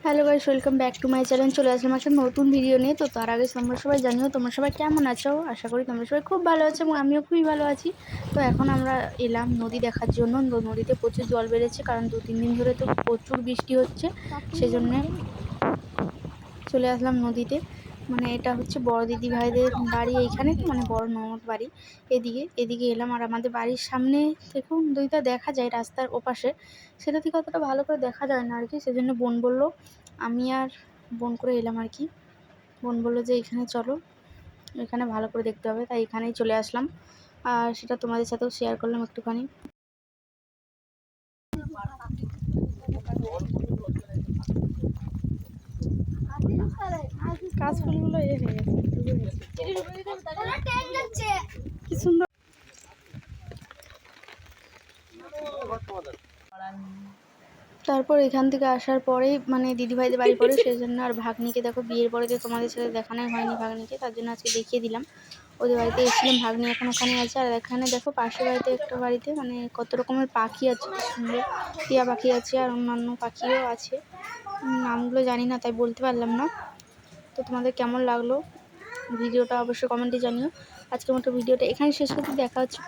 Hello guys, welcome back to my channel. চলে আসলাম একটা নতুন ভিডিও নিয়ে। তো তার আগে তোমরা সবাই জানিও তোমরা সবাই কেমন আছো। আশা করি তোমরা সবাই খুব ভালো আছো এবং আমিও খুবই ভালো আছি। তো এখন আমরা এলাম নদী দেখার জন্য। নদীতে প্রচুর জল বেড়েছে, কারণ 2-3 দিন ধরে তো প্রচুর বৃষ্টি হচ্ছে। সেজন্য চলে আসলাম নদীতে। মানে এটা হচ্ছে বড় দিদি ভাইদের বাড়ি এইখানে, তো মানে বড় ননদ বাড়ি এদিকে এলাম। আর আমাদের বাড়ির সামনে দেখুন নদীটা দেখা যায় রাস্তার ওপাশে, সেটা থেকে অতটা ভালো করে দেখা যায় না আর কি। সেজন্য বোন বললো, আমি আর বোন করে এলাম আর কি। বোন বললো যে এখানে চলো, এখানে ভালো করে দেখতে হবে, তাই এখানেই চলে আসলাম। আর সেটা তোমাদের সাথেও শেয়ার করলাম একটুখানি। কাশফুলগুলো হয়ে গেছে, কি সুন্দর। তারপর এখান থেকে আসার পরেই মানে দিদিভাইদের বাড়ি পড়ে, সেই জন্য আর ভাগ্নিকে দেখো বিয়ের পরে যে তোমাদের সাথে দেখানোই হয়নি ভাগ্নিকে, তার জন্য আজকে দেখিয়ে দিলাম। ওদের বাড়িতে এসেছিলাম, ভাগ্নি এখন ওখানে আছে। আর এখানে দেখো পাশের বাড়িতে একটা বাড়িতে মানে কত রকমের পাখি আছে, কি সুন্দর টিয়া পাখি আছে আর অন্যান্য পাখিও আছে। নামগুলো জানি না তাই বলতে পারলাম না। তো তোমাদের কেমন লাগলো ভিডিওটা অবশ্যই কমেন্টে জানিও। আজকের মতো ভিডিওটা এখানে শেষ করতে, দেখা হচ্ছে।